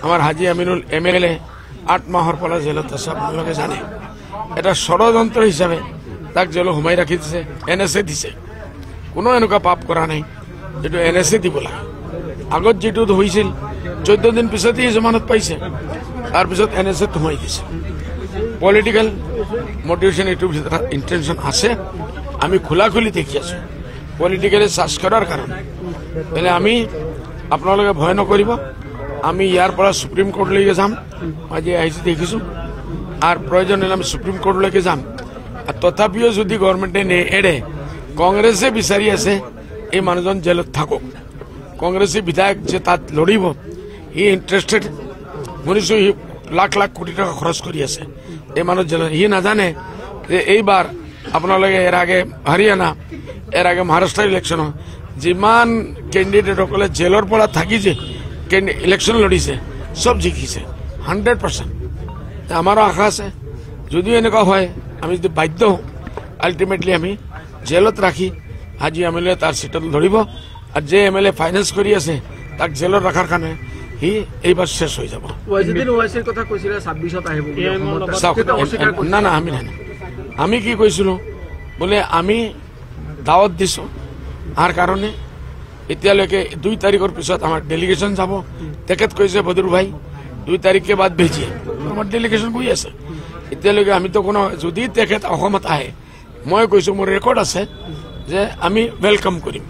আমাৰ হাজি আমিনুল MLA 8 মাহৰ পৰা জেলত আছে আপোনালোকে জানে এটা ষড়যন্ত্ৰ হিচাপে তাক জেল সোমাই ৰাখি দিছে NSA দিছে কোনো এনেকুৱা পাপ কৰা নাই যেটো NSA দিব লাগে আগত যেটো হৈছিল 14 দিন পিছতেই জমানত পাইছে তাৰ পিছত NSA সোমাই দিছে পলিটিক্যাল মোটিভেশন এটু ইন্টেনশন আছে আমি খোলাখুলি দেখি আছো পলিটিক্যালি সার্চ করার কারণে তাহলে আমি আপোনালোকে ভয় নকৰিব আমি ইয়াৰ পৰা সুপ্ৰিম কোৰ্টলৈকে যাম আজি আহিছে দেখিছো আর প্রয়োজন হলে আমি সুপ্রিম কোর্টলৈকে যাম আর তথাপিও যদি গভর্নমেন্টে নেড়ে কংগ্রেসে বিচারি আছে এই মানুহজন জেলত থাকক কংগ্রেসী বিধায়ক যে তাত লড়িব হি ইন্টারেস্টেড শুনিছো হি লাখ লাখ কোটি টাকা খরচ কৰি আছে এই মানুহ জেলত হি নাজানে যে এইবাৰ আপোনালোকে এৰ আগে হৰিয়ানা এৰ আগে মহাৰাষ্ট্ৰ ইলেকশন যিমান ক্যান্ডিডেটসকলে জেলৰ পৰা থাকি যে ইলেকশন লড়িছে সব জিকিছে 100%। আমাৰও আশা আছে যদিও এনেকুৱা হয় আমি যদি বাধ্য হওঁ আলটিমেটলি আমি জেলত ৰাখি হাজি MLA তাৰ সিটত ধৰিব আৰ যে MLA ফাইন্যান্স কৰি আছে তাক জেলত রাখার কারণে হি এইবার শেষ হয়ে যাব না না আমি কি কৈছিল বলে আমি দাওয়াত দিছো আর কারণে এতিয়ালৈকে 2 তারিখের পিছত আমার ডেলিগেশন যাব তেখেত কৈছে বদরু ভাই 2 তারিখ के बाद भेजिए আমার ডেলিগেশন গৈ আছে এতিয়ালৈকে আমি তো কোনো যদি তেখেত অসমত আহে মই কৈছো মোৰ ৰেকৰ্ড আছে যে আমি ওয়েলকাম কৰিম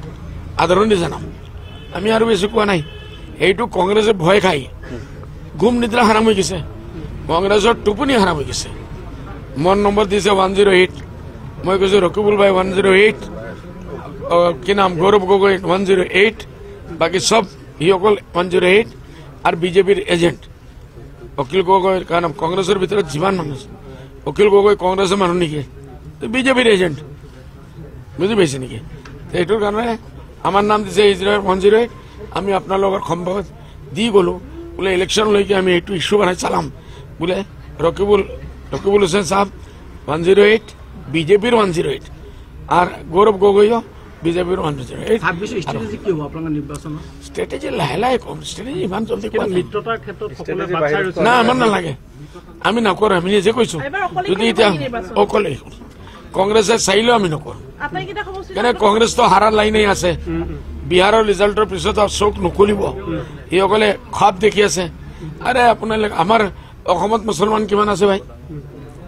আদৰণি জানাম আমি আৰু বেছি কোৱা নাই এইটো কংগ্রেসে ভয় খাই ঘুম নিদ্রা হারাম হয়ে গেছে কংগ্রেসের টুপনি হারাম হয়ে গেছে মন নম্বর দিছে 108 মই কৈছো রকিবুল ভাই 108 কি নাম গৌরব গগৈ 108 বাকি সব হিসকল 108 আর বিজেপির এজেন্ট অখিল গগৈ কারণ কংগ্রেসের ভিতরে যিমান মানুষ অখিল গগৈ কংগ্রেসের মানুষ নাকি বিজেপির এজেন্ট বুঝি পাইছে নাকি এইটোর কারণে আমার নাম দিছে 108 আমি আপোনালোকৰ সম্ভৱত দি গলো বলে ইলেকশন লৈকে আমি এইটো ইস্যু বানাই চালাম বলে রকিবুল হোসেন সাহেব 108 বিজেপির 108 আর গৌরব গগৈও বিজেপির 108 স্ট্র্যাটেজি লাহে লাহে কম স্ট্র্যাটেজি ইমান জলদি না আমার নালাগে আমি নকৰো আমি নিজে কৈছো যদি এতিয়া অকলে কংগ্ৰেসে চাইলেও আমি নকৰো কেন কংগ্রেস তো হারার লাইনেই আছে বিহারের রিজাল্টের পিছত চোখ নকলিব এইসকলে খাপ দেখি আছে আরে আপোনালোক আমার অসমত মুসলমান কিমান আছে ভাই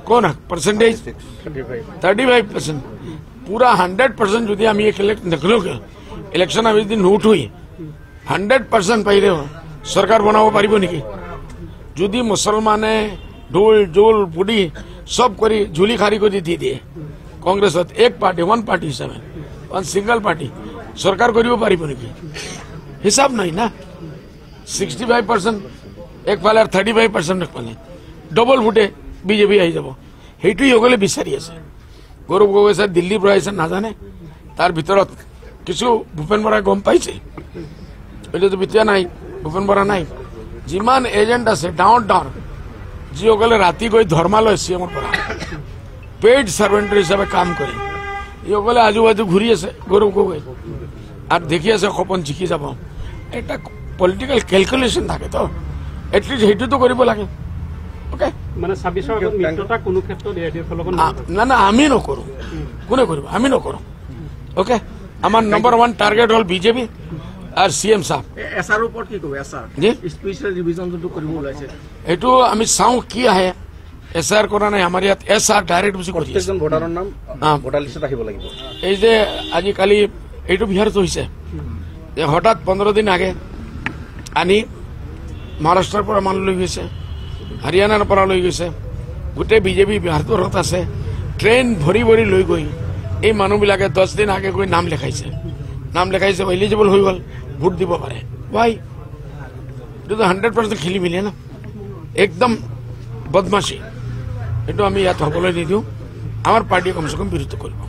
কোন পার্সেন্টেজ 35%। पूरा 100% যদি আমি দেখলো ইলেকশন আমি যদি নোট হই 100% পাইলে সরকার বনাব পারিব নাকি যদি মুসলমানে ঢোল জোল বুড়ি সব করে ঝুলি খারি করে দিয়ে দিয়ে কংগ্রেসত এক পার্টি ওয়ান পার্টি হিসাবে ওয়ান সিঙ্গল পার্টি সরকার করিব পারিব নাকি হিসাব নাই না 65% এক ফালে আর 35% এক ফালে ডবল ভোটে বিজেপি আহি যাব সেইটোই সকলে বিচাৰি আছে গৌৰব গগৈ স্যাৰ দিল্লীৰ পৰা আহিছে নাজানে তাৰ ভিতৰত কিছু ভূপেন বৰাই গম পাইছে এটাতো বিতিয়া নাই ভূপেন বৰা নাই যিমান এজেন্ট আছে ডাউন ডাউন যিসকলে ৰাতি গৈ ধৰ্মালয় CMৰ পৰা পেইড সাৰ্ভেন্টেৰ হিসাবে কাম কৰে এইসকলে আজুবাজু ঘূৰি আছে গৌরব গগৈ আর দেখি আছে সপন জিকি যাব এটা পলিটিক্যাল ক্যালকুলেশন থাকে তো এটলিস্ট সেইটো তো কৰিব লাগে ওকে মানে 26 আগত মিত্ৰতা কোনো ক্ষেত্ৰত এডিএফ লগত না না আমি নকৰো কোনে কৰিব আমি নকৰো ওকে আমাৰ নম্বৰ 1 টাৰ্গেট হল বিজেপি আৰ CM সাহেব এসআৰ উপৰ কি কব এসআৰ জি স্পেশাল ৰিভিজন যটো কৰিব ওলাইছে এটো আমি চাও কি আহে এসআৰ কৰা নাই আমাৰ ইয়াত এসআৰ ডাইৰেক্ট বুজি কৰি প্ৰত্যেকজন ভোটাৰৰ নাম ভোটাৰ লিষ্টত আহিব লাগিব এই যে আজি কালি এইটো বিহাৰত হৈছে যে হঠাৎ 15 দিন আগে আনি মহাৰাষ্ট্ৰৰ পৰা মান লৈ গৈছে হৰিয়ানাৰ পৰা লৈ গৈছে গোটে বিজেপি বিহাৰত আছে ট্রেন ভরি ভরি লৈ গই এই মানুহবিলাকে 10 দিন আগে গৈ নাম লেখাইছে এলিজিবল হৈ গল ভোট দিব পাৰে ভাই এটো 100% খেলি মিলে না একদম বদমাশি এটো আমি ইয়াত হবলৈ নিদিও আমার পার্টি কমসে কম বিরোধিতা করব।